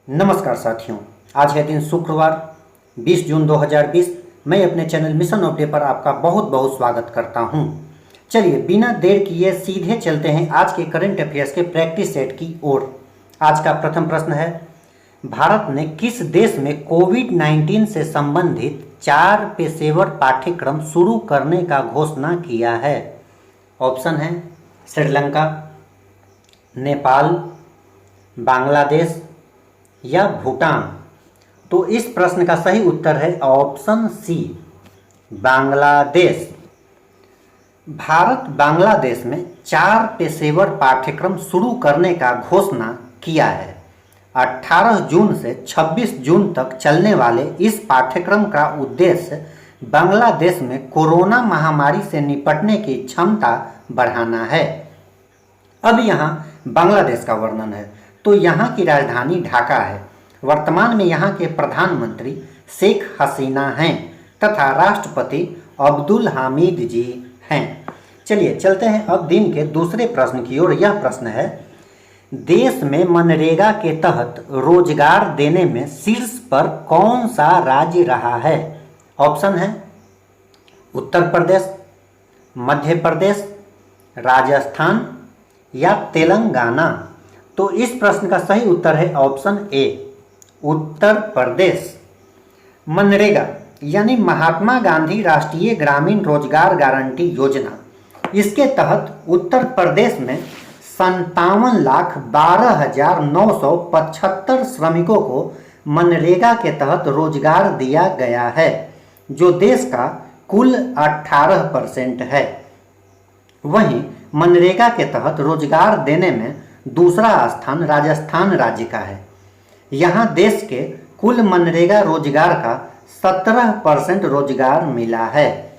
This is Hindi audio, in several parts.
नमस्कार साथियों, आज है दिन शुक्रवार 20 जून 2020। मैं अपने चैनल मिशन ऑफ डे पर आपका बहुत बहुत स्वागत करता हूं। चलिए बिना देर किए सीधे चलते हैं आज के करंट अफेयर्स के प्रैक्टिस सेट की ओर। आज का प्रथम प्रश्न है, भारत ने किस देश में कोविड-19 से संबंधित 4 पेशेवर पाठ्यक्रम शुरू करने का घोषणा किया है? ऑप्शन है श्रीलंका, नेपाल, बांग्लादेश या भूटान। तो इस प्रश्न का सही उत्तर है ऑप्शन सी, बांग्लादेश। भारत बांग्लादेश में 4 पेशेवर पाठ्यक्रम शुरू करने का घोषणा किया है। 18 जून से 26 जून तक चलने वाले इस पाठ्यक्रम का उद्देश्य बांग्लादेश में कोरोना महामारी से निपटने की क्षमता बढ़ाना है। अब यहाँ बांग्लादेश का वर्णन है। तो यहाँ की राजधानी ढाका है। वर्तमान में यहाँ के प्रधानमंत्री शेख हसीना हैं तथा राष्ट्रपति अब्दुल हामिद जी हैं। चलिए चलते हैं अब दिन के दूसरे प्रश्न की ओर। यह प्रश्न है, देश में मनरेगा के तहत रोजगार देने में शीर्ष पर कौन सा राज्य रहा है? ऑप्शन है उत्तर प्रदेश, मध्य प्रदेश, राजस्थान या तेलंगाना। तो इस प्रश्न का सही उत्तर है ऑप्शन ए, उत्तर प्रदेश। मनरेगा यानी महात्मा गांधी राष्ट्रीय ग्रामीण रोजगार गारंटी योजना, इसके तहत उत्तर प्रदेश में 57,12,975 श्रमिकों को मनरेगा के तहत रोजगार दिया गया है, जो देश का कुल 18% है। वहीं मनरेगा के तहत रोजगार देने में दूसरा स्थान राजस्थान राज्य का है। यहाँ देश के कुल मनरेगा रोजगार का 17% रोजगार मिला है।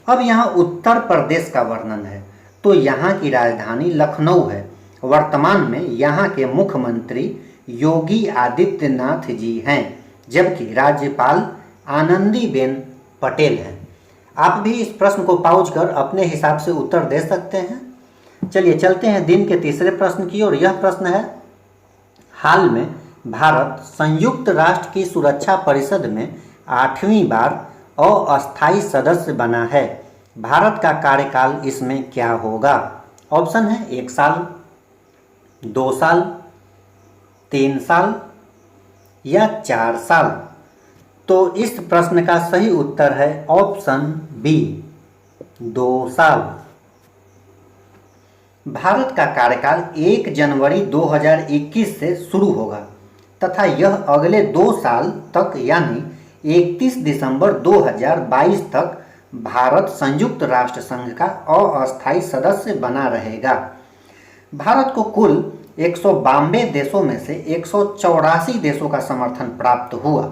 अब यहाँ उत्तर प्रदेश का वर्णन है। तो यहाँ की राजधानी लखनऊ है। वर्तमान में यहाँ के मुख्यमंत्री योगी आदित्यनाथ जी हैं, जबकि राज्यपाल आनंदीबेन पटेल हैं। आप भी इस प्रश्न को पॉज कर अपने हिसाब से उत्तर दे सकते हैं। चलिए चलते हैं दिन के तीसरे प्रश्न की ओर। यह प्रश्न है, हाल में भारत संयुक्त राष्ट्र की सुरक्षा परिषद में 8वीं बार अस्थायी सदस्य बना है। भारत का कार्यकाल इसमें क्या होगा? ऑप्शन है 1 साल, 2 साल, 3 साल या 4 साल। तो इस प्रश्न का सही उत्तर है ऑप्शन बी, 2 साल। भारत का कार्यकाल 1 जनवरी 2021 से शुरू होगा तथा यह अगले 2 साल तक यानी 31 दिसंबर 2022 तक भारत संयुक्त राष्ट्र संघ का अस्थायी सदस्य बना रहेगा। भारत को कुल 192 देशों में से 184 देशों का समर्थन प्राप्त हुआ।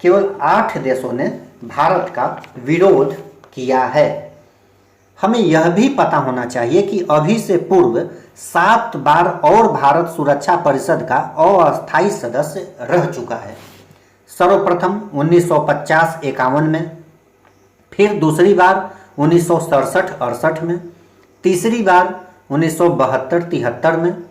केवल 8 देशों ने भारत का विरोध किया है। हमें यह भी पता होना चाहिए कि अभी से पूर्व 7 बार और भारत सुरक्षा परिषद का अस्थायी सदस्य रह चुका है। सर्वप्रथम 1950-51 में, फिर दूसरी बार 1967-68 में, तीसरी बार 1972-73 में,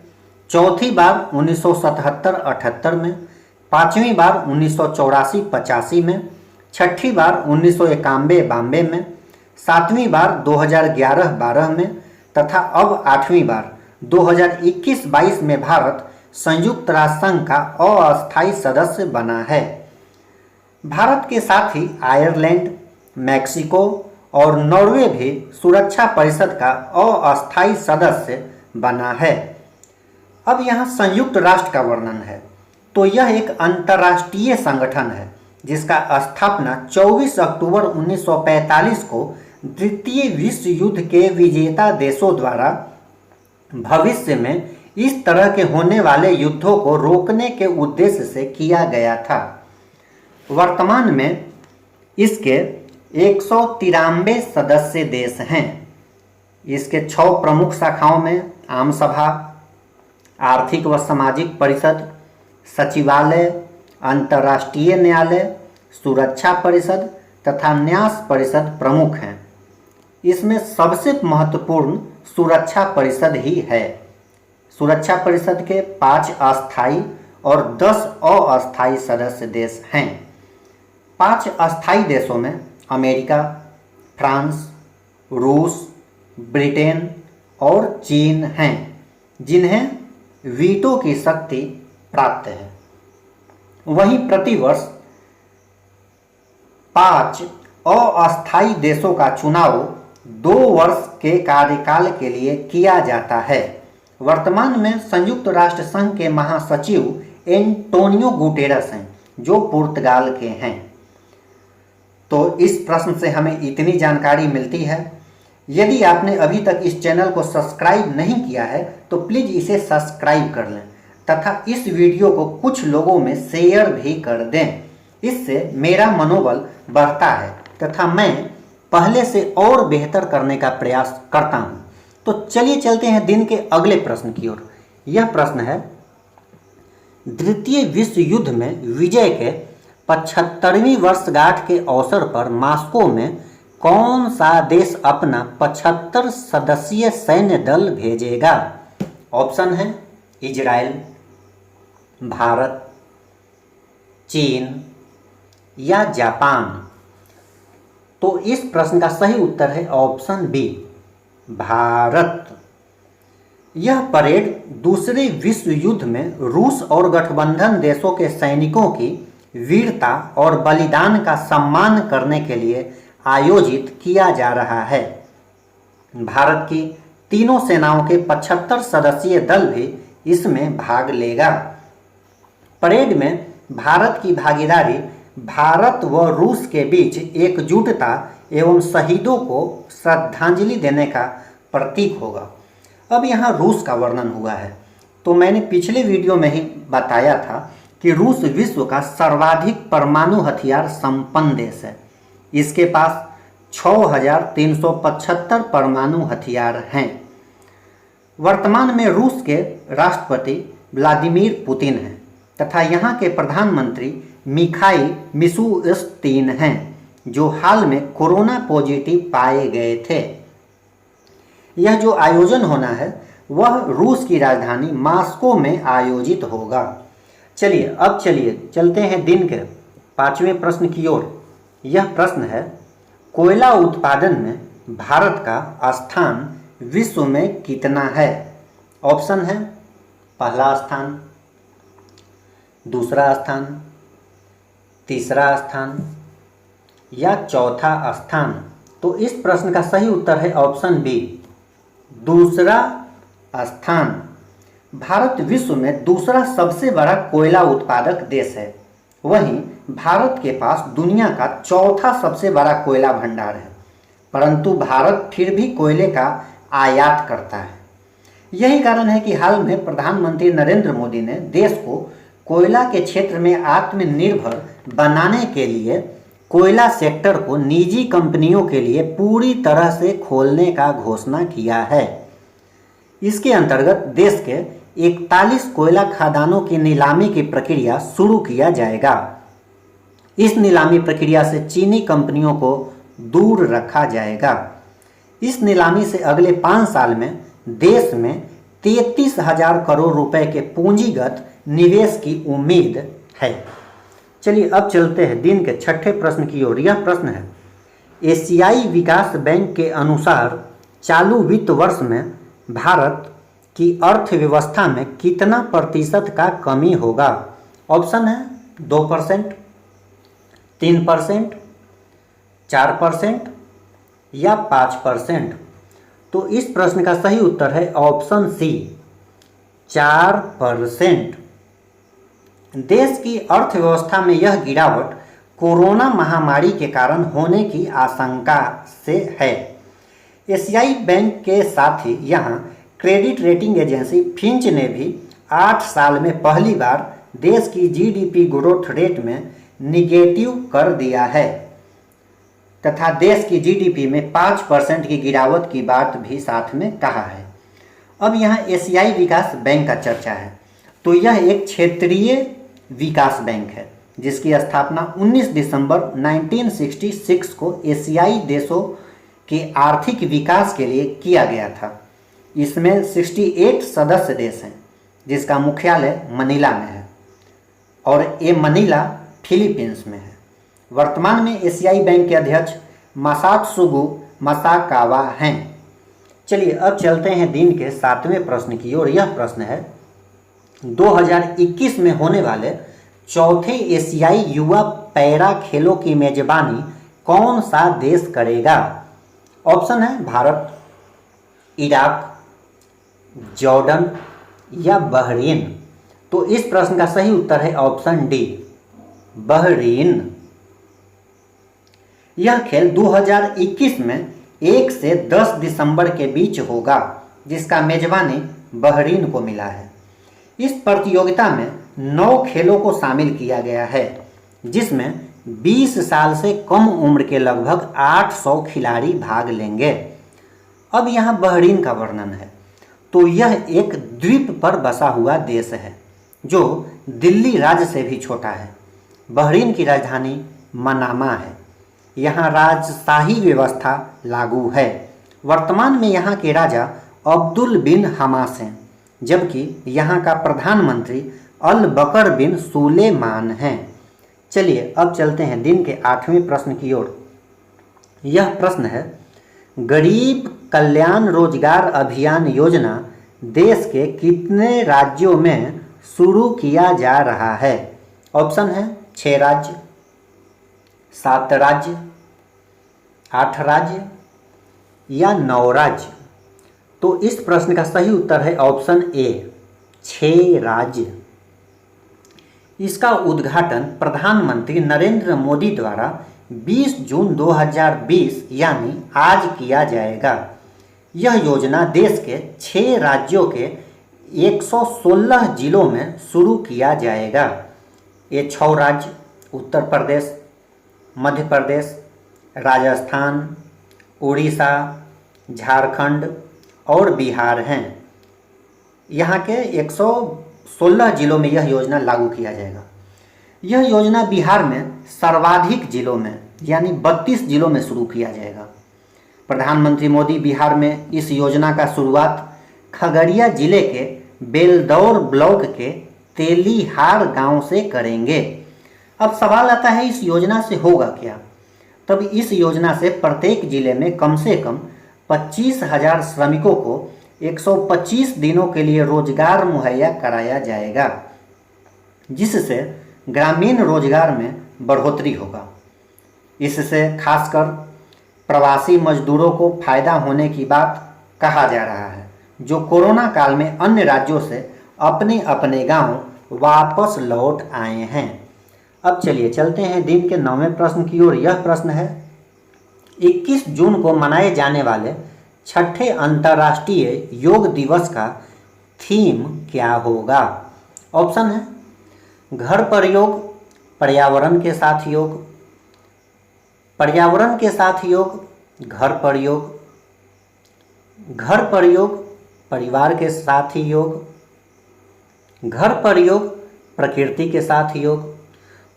चौथी बार 1977-78 में, पांचवी बार 1984-85 में, छठी बार 1991-92 में, सातवीं बार 2011-12 में तथा अब 8वीं बार 2021-22 में भारत संयुक्त राष्ट्र संघ का अस्थायी सदस्य बना है। भारत के साथ ही आयरलैंड, मैक्सिको और नॉर्वे भी सुरक्षा परिषद का अस्थायी सदस्य बना है। अब यहाँ संयुक्त राष्ट्र का वर्णन है। तो यह एक अंतर्राष्ट्रीय संगठन है जिसका स्थापना 24 अक्टूबर 1945 को द्वितीय विश्व युद्ध के विजेता देशों द्वारा भविष्य में इस तरह के होने वाले युद्धों को रोकने के उद्देश्य से किया गया था। वर्तमान में इसके 193 सदस्य देश हैं। इसके 6 प्रमुख शाखाओं में आम सभा, आर्थिक व सामाजिक परिषद, सचिवालय, अंतर्राष्ट्रीय न्यायालय, सुरक्षा परिषद तथा न्यास परिषद प्रमुख हैं। इसमें सबसे महत्वपूर्ण सुरक्षा परिषद ही है। सुरक्षा परिषद के 5 अस्थायी और 10 अस्थायी सदस्य देश हैं। 5 अस्थायी देशों में अमेरिका, फ्रांस, रूस, ब्रिटेन और चीन हैं, जिन्हें वीटो की शक्ति प्राप्त है। वहीं प्रतिवर्ष 5 अस्थायी देशों का चुनाव 2 वर्ष के कार्यकाल के लिए किया जाता है। वर्तमान में संयुक्त राष्ट्र संघ के महासचिव एंटोनियो गुटेरस हैं, जो पुर्तगाल के हैं। तो इस प्रश्न से हमें इतनी जानकारी मिलती है। यदि आपने अभी तक इस चैनल को सब्सक्राइब नहीं किया है तो प्लीज़ इसे सब्सक्राइब कर लें तथा इस वीडियो को कुछ लोगों में शेयर भी कर दें। इससे मेरा मनोबल बढ़ता है तथा मैं पहले से और बेहतर करने का प्रयास करता हूं। तो चलिए चलते हैं दिन के अगले प्रश्न की ओर। यह प्रश्न है, द्वितीय विश्व युद्ध में विजय के 75वीं वर्षगांठ के अवसर पर मॉस्को में कौन सा देश अपना 75 सदस्यीय सैन्य दल भेजेगा? ऑप्शन है इजराइल, भारत, चीन या जापान। तो इस प्रश्न का सही उत्तर है ऑप्शन बी, भारत। यह परेड दूसरे विश्व युद्ध में रूस और गठबंधन देशों के सैनिकों की वीरता और बलिदान का सम्मान करने के लिए आयोजित किया जा रहा है। भारत की तीनों सेनाओं के 75 सदस्यीय दल भी इसमें भाग लेगा। परेड में भारत की भागीदारी भारत व रूस के बीच एकजुटता एवं शहीदों को श्रद्धांजलि देने का प्रतीक होगा। अब यहाँ रूस का वर्णन हुआ है। तो मैंने पिछले वीडियो में ही बताया था कि रूस विश्व का सर्वाधिक परमाणु हथियार संपन्न देश है। इसके पास 6375 परमाणु हथियार हैं। वर्तमान में रूस के राष्ट्रपति व्लादिमीर पुतिन हैं तथा यहाँ के प्रधानमंत्री मिखाइल मिशुस्तिन हैं, जो हाल में कोरोना पॉजिटिव पाए गए थे। यह जो आयोजन होना है वह रूस की राजधानी मॉस्को में आयोजित होगा। चलिए चलते हैं दिन के 5वें प्रश्न की ओर। यह प्रश्न है, कोयला उत्पादन में भारत का स्थान विश्व में कितना है? ऑप्शन है पहला स्थान, दूसरा स्थान, तीसरा स्थान या चौथा स्थान। तो इस प्रश्न का सही उत्तर है ऑप्शन बी, दूसरा स्थान। भारत विश्व में दूसरा सबसे बड़ा कोयला उत्पादक देश है। वहीं भारत के पास दुनिया का चौथा सबसे बड़ा कोयला भंडार है, परंतु भारत फिर भी कोयले का आयात करता है। यही कारण है कि हाल में प्रधानमंत्री नरेंद्र मोदी ने देश को कोयला के क्षेत्र में आत्मनिर्भर बनाने के लिए कोयला सेक्टर को निजी कंपनियों के लिए पूरी तरह से खोलने का घोषणा किया है। इसके अंतर्गत देश के 41 कोयला खदानों की नीलामी की प्रक्रिया शुरू किया जाएगा। इस नीलामी प्रक्रिया से चीनी कंपनियों को दूर रखा जाएगा। इस नीलामी से अगले 5 साल में देश में 33,000 करोड़ रुपए के पूंजीगत निवेश की उम्मीद है। चलिए अब चलते हैं दिन के 6ठे प्रश्न की ओर। यह प्रश्न है, एशियाई विकास बैंक के अनुसार चालू वित्त वर्ष में भारत की अर्थव्यवस्था में कितना प्रतिशत का कमी होगा? ऑप्शन है 2%, 3%, 4% या 5%। तो इस प्रश्न का सही उत्तर है ऑप्शन सी, 4%। देश की अर्थव्यवस्था में यह गिरावट कोरोना महामारी के कारण होने की आशंका से है। एशियाई बैंक के साथ ही यहाँ क्रेडिट रेटिंग एजेंसी फिंच ने भी 8 साल में पहली बार देश की जीडीपी ग्रोथ रेट में निगेटिव कर दिया है तथा देश की जीडीपी में 5% की गिरावट की बात भी साथ में कहा है। अब यहाँ एशियाई विकास बैंक का चर्चा है। तो यह एक क्षेत्रीय विकास बैंक है जिसकी स्थापना 19 दिसंबर 1966 को एशियाई देशों के आर्थिक विकास के लिए किया गया था। इसमें 68 सदस्य देश हैं जिसका मुख्यालय मनीला में है। और ये मनीला फिलीपींस में है। वर्तमान में एशियाई बैंक के अध्यक्ष मासात्सुगु मसाकावा हैं। चलिए अब चलते हैं दिन के 7वें प्रश्न की ओर। यह प्रश्न है 2021 में होने वाले चौथे एशियाई युवा पैरा खेलों की मेजबानी कौन सा देश करेगा? ऑप्शन है भारत, इराक, जॉर्डन या बहरीन। तो इस प्रश्न का सही उत्तर है ऑप्शन डी, बहरीन। यह खेल 2021 में 1 से 10 दिसंबर के बीच होगा, जिसका मेजबानी बहरीन को मिला है। इस प्रतियोगिता में 9 खेलों को शामिल किया गया है, जिसमें 20 साल से कम उम्र के लगभग 800 खिलाड़ी भाग लेंगे। अब यहाँ बहरीन का वर्णन है। तो यह एक द्वीप पर बसा हुआ देश है जो दिल्ली राज्य से भी छोटा है। बहरीन की राजधानी मनामा है। यहाँ राजशाही व्यवस्था लागू है। वर्तमान में यहाँ के राजा अब्दुल बिन हमास हैं, जबकि यहाँ का प्रधानमंत्री अल बकर बिन सुलेमान हैं। चलिए अब चलते हैं दिन के 8वें प्रश्न की ओर। यह प्रश्न है गरीब कल्याण रोजगार अभियान योजना देश के कितने राज्यों में शुरू किया जा रहा है? ऑप्शन है 6 राज्य, 7 राज्य, 8 राज्य या 9 राज्य। तो इस प्रश्न का सही उत्तर है ऑप्शन ए, 6 राज्य। इसका उद्घाटन प्रधानमंत्री नरेंद्र मोदी द्वारा 20 जून 2020 यानी आज किया जाएगा। यह योजना देश के 6 राज्यों के 116 जिलों में शुरू किया जाएगा। ये 6 राज्य उत्तर प्रदेश, मध्य प्रदेश, राजस्थान, उड़ीसा, झारखंड और बिहार हैं। यहाँ के 116 जिलों में यह योजना लागू किया जाएगा। यह योजना बिहार में सर्वाधिक जिलों में यानी 32 जिलों में शुरू किया जाएगा। प्रधानमंत्री मोदी बिहार में इस योजना का शुरुआत खगड़िया जिले के बेलदौर ब्लॉक के तेलीहार गांव से करेंगे। अब सवाल आता है इस योजना से होगा क्या? तब इस योजना से प्रत्येक जिले में कम से कम 25,000 श्रमिकों को 125 दिनों के लिए रोजगार मुहैया कराया जाएगा, जिससे ग्रामीण रोजगार में बढ़ोतरी होगा। इससे खासकर प्रवासी मजदूरों को फायदा होने की बात कहा जा रहा है, जो कोरोना काल में अन्य राज्यों से अपने अपने गांव वापस लौट आए हैं। अब चलिए चलते हैं दिन के 9वें प्रश्न की ओर। यह प्रश्न है 21 जून को मनाए जाने वाले 6ठे अंतर्राष्ट्रीय योग दिवस का थीम क्या होगा? ऑप्शन है घर पर योग, पर्यावरण के साथ योग, पर्यावरण के साथ योग, घर पर योग, घर पर योग, परिवार के साथ योग, घर पर योग, प्रकृति के साथ योग।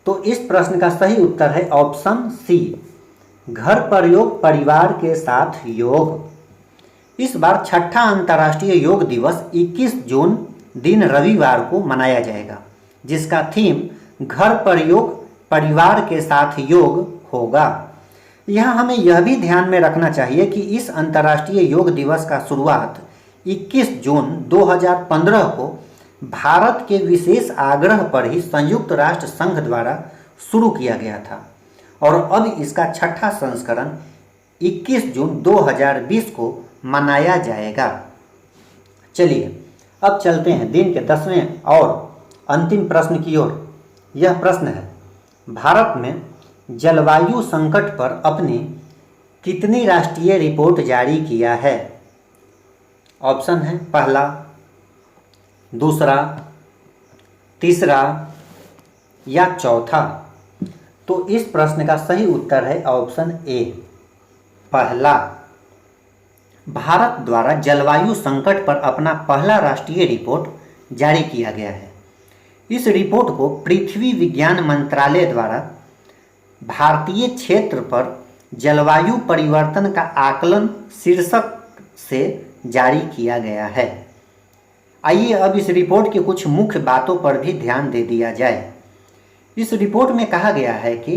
तो इस प्रश्न का सही उत्तर है ऑप्शन सी, घर पर योग, परिवार के साथ योग। इस बार 6ठा अंतर्राष्ट्रीय योग दिवस 21 जून दिन रविवार को मनाया जाएगा, जिसका थीम घर पर योग, परिवार के साथ योग होगा। यहाँ हमें यह भी ध्यान में रखना चाहिए कि इस अंतर्राष्ट्रीय योग दिवस का शुरुआत 21 जून 2015 को भारत के विशेष आग्रह पर ही संयुक्त राष्ट्र संघ द्वारा शुरू किया गया था और अब इसका 6ठा संस्करण 21 जून 2020 को मनाया जाएगा। चलिए अब चलते हैं दिन के 10वें और अंतिम प्रश्न की ओर। यह प्रश्न है भारत में जलवायु संकट पर अपनी कितनी राष्ट्रीय रिपोर्ट जारी किया है? ऑप्शन है पहला, दूसरा, तीसरा या चौथा। तो इस प्रश्न का सही उत्तर है ऑप्शन ए, पहला। भारत द्वारा जलवायु संकट पर अपना पहला राष्ट्रीय रिपोर्ट जारी किया गया है। इस रिपोर्ट को पृथ्वी विज्ञान मंत्रालय द्वारा भारतीय क्षेत्र पर जलवायु परिवर्तन का आकलन शीर्षक से जारी किया गया है। आइए अब इस रिपोर्ट की कुछ मुख्य बातों पर भी ध्यान दे दिया जाए। इस रिपोर्ट में कहा गया है कि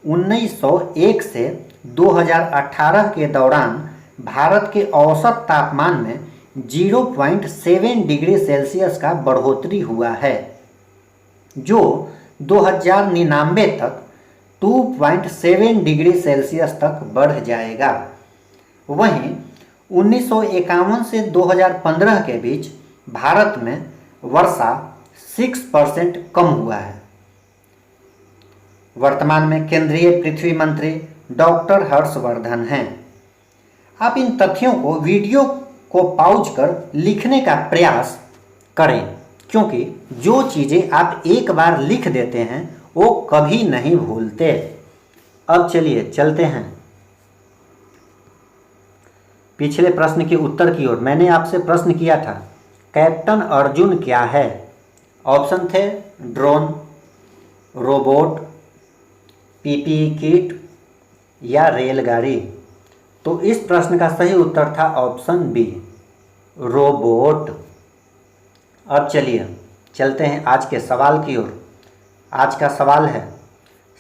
1901 से 2018 के दौरान भारत के औसत तापमान में 0.7 डिग्री सेल्सियस का बढ़ोतरी हुआ है, जो 2099 तक 2.7 डिग्री सेल्सियस तक बढ़ जाएगा। वहीं 1951 से 2015 के बीच भारत में वर्षा 6% कम हुआ है। वर्तमान में केंद्रीय पृथ्वी मंत्री डॉक्टर हर्षवर्धन हैं। आप इन तथ्यों को वीडियो को पॉज कर लिखने का प्रयास करें, क्योंकि जो चीज़ें आप एक बार लिख देते हैं वो कभी नहीं भूलते। अब चलिए चलते हैं पिछले प्रश्न के उत्तर की ओर। मैंने आपसे प्रश्न किया था, कैप्टन अर्जुन क्या है? ऑप्शन थे ड्रोन, रोबोट, पीपीई किट या रेलगाड़ी। तो इस प्रश्न का सही उत्तर था ऑप्शन बी, रोबोट। अब चलिए चलते हैं आज के सवाल की ओर। आज का सवाल है,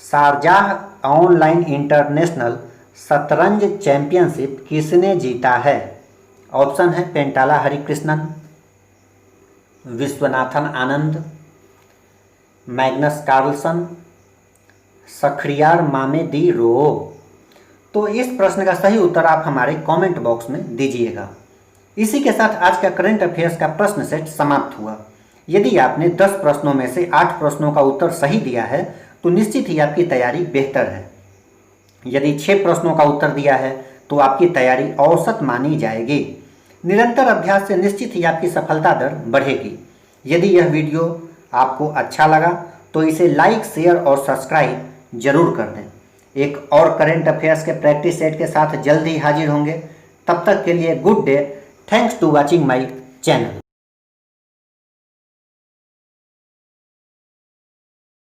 शारजाह ऑनलाइन इंटरनेशनल शतरंज चैंपियनशिप किसने जीता है? ऑप्शन है पेंटाला हरिकृष्णन, विश्वनाथन आनंद, मैग्नस कार्लसन, सखरियार मामेदीरोव। तो इस प्रश्न का सही उत्तर आप हमारे कमेंट बॉक्स में दीजिएगा। इसी के साथ आज का करंट अफेयर्स का प्रश्न सेट समाप्त हुआ। यदि आपने 10 प्रश्नों में से 8 प्रश्नों का उत्तर सही दिया है तो निश्चित ही आपकी तैयारी बेहतर है। यदि 6 प्रश्नों का उत्तर दिया है तो आपकी तैयारी औसत मानी जाएगी। निरंतर अभ्यास से निश्चित ही आपकी सफलता दर बढ़ेगी। यदि यह वीडियो आपको अच्छा लगा तो इसे लाइक, शेयर और सब्सक्राइब जरूर कर दें। एक और करंट अफेयर्स के प्रैक्टिस सेट के साथ जल्द ही हाजिर होंगे। तब तक के लिए good day. Thanks to watching my channel.